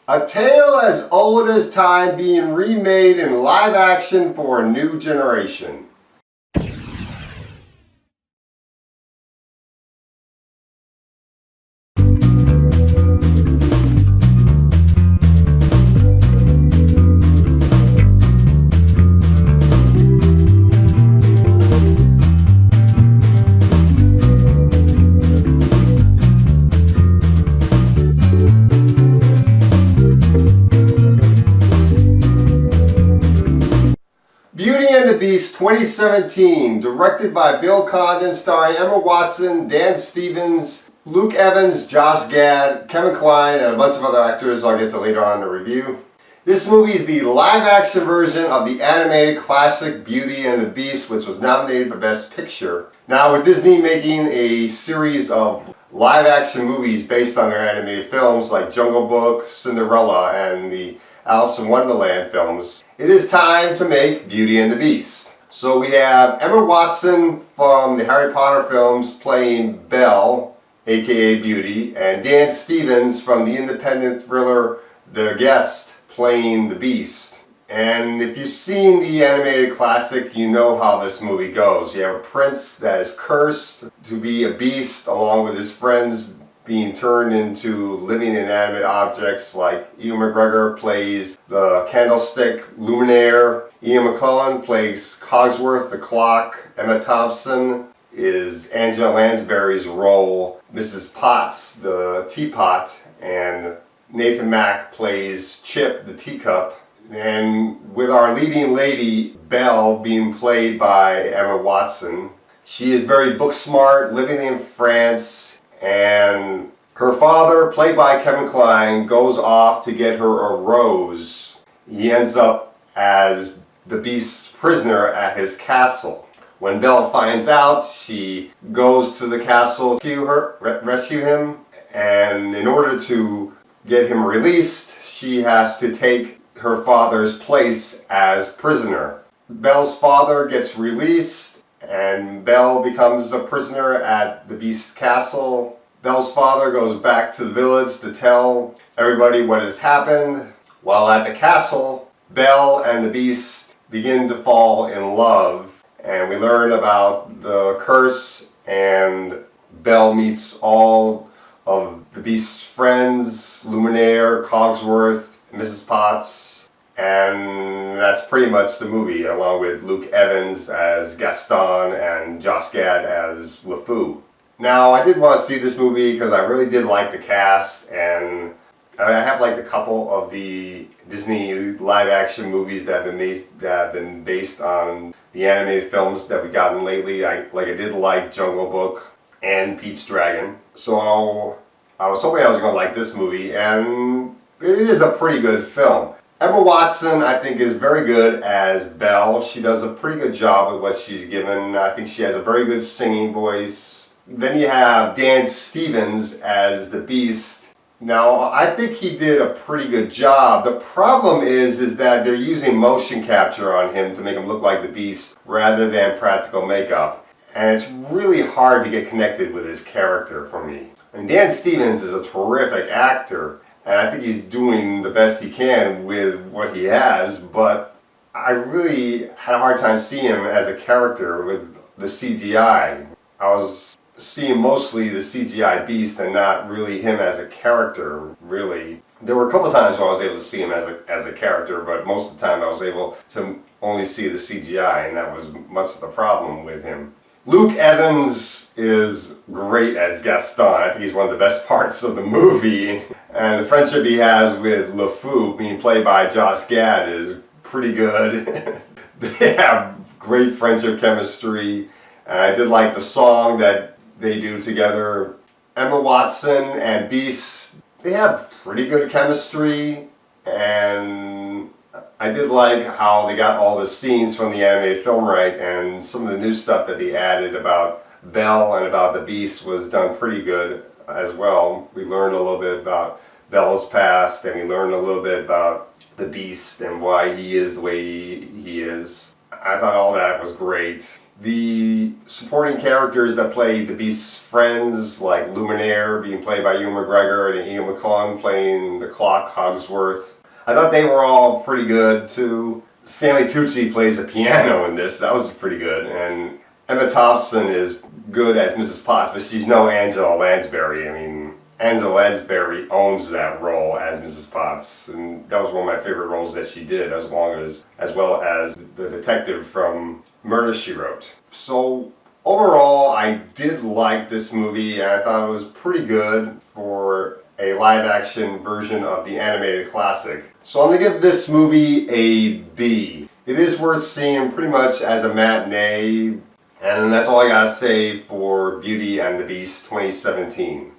A tale as old as time being remade in live action for a new generation. Beauty and the Beast 2017, directed by Bill Condon, starring Emma Watson, Dan Stevens, Luke Evans, Josh Gad, Kevin Kline, and a bunch of other actors I'll get to later on in the review. This movie is the live-action version of the animated classic Beauty and the Beast, which was nominated for Best Picture. Now, with Disney making a series of live-action movies based on their animated films like Jungle Book, Cinderella, and the Alice in Wonderland films, it is time to make Beauty and the Beast. So we have Emma Watson from the Harry Potter films playing Belle, aka Beauty, and Dan Stevens from the independent thriller The Guest playing the Beast. And if you've seen the animated classic, you know how this movie goes. You have a prince that is cursed to be a beast along with his friends being turned into living inanimate objects. Like Ewan McGregor plays the candlestick luminaire, Ian McKellen plays Cogsworth the clock, Emma Thompson is Angela Lansbury's role, Mrs. Potts the teapot, and Nathan Mack plays Chip the teacup. And with our leading lady, Belle, being played by Emma Watson, she is very book smart, living in France, and her father, played by Kevin Kline, goes off to get her a rose. He ends up as the Beast's prisoner at his castle. When Belle finds out, she goes to the castle to rescue him, and in order to get him released, she has to take her father's place as prisoner. Belle's father gets released, and Belle becomes a prisoner at the Beast's castle. Belle's father goes back to the village to tell everybody what has happened. While at the castle, Belle and the Beast begin to fall in love, and we learn about the curse, and Belle meets all of the Beast's friends, Luminaire, Cogsworth, Mrs. Potts, and that's pretty much the movie, along with Luke Evans as Gaston and Josh Gad as LeFou. Now, I did want to see this movie because I really did like the cast, and I have liked a couple of the Disney live-action movies that have been based on the animated films that we've gotten lately. I did like Jungle Book and Pete's Dragon, so I was hoping I was going to like this movie, and it is a pretty good film. Emma Watson, I think, is very good as Belle. She does a pretty good job with what she's given. I think she has a very good singing voice. Then you have Dan Stevens as the Beast. Now, I think he did a pretty good job. The problem is that they're using motion capture on him to make him look like the Beast rather than practical makeup. And it's really hard to get connected with his character for me. And Dan Stevens is a terrific actor, and I think he's doing the best he can with what he has, but I really had a hard time seeing him as a character with the CGI. I was seeing mostly the CGI Beast and not really him as a character, really. There were a couple times when I was able to see him as a character, but most of the time I was able to only see the CGI, and that was much of the problem with him. Luke Evans is great as Gaston. I think he's one of the best parts of the movie. And the friendship he has with LeFou, being played by Josh Gad, is pretty good. They have great friendship chemistry. And I did like the song that they do together. Emma Watson and Beast, they have pretty good chemistry. And I did like how they got all the scenes from the animated film right, and some of the new stuff that they added about Belle and about the Beast was done pretty good as well. We learned a little bit about Belle's past, and we learned a little bit about the Beast and why he is the way he is. I thought all that was great. The supporting characters that played the Beast's friends, like Luminaire being played by Ewan McGregor and Ian McClung playing the Clock Hogsworth, I thought they were all pretty good too. Stanley Tucci plays the piano in this. That was pretty good. And Emma Thompson is good as Mrs. Potts, but she's no Angela Lansbury. I mean, Angela Lansbury owns that role as Mrs. Potts, and that was one of my favorite roles that she did, as well as the detective from Murder, She Wrote. So overall, I did like this movie, and I thought it was pretty good for a live-action version of the animated classic. So I'm going to give this movie a B. It is worth seeing pretty much as a matinee, and that's all I gotta say for Beauty and the Beast 2017.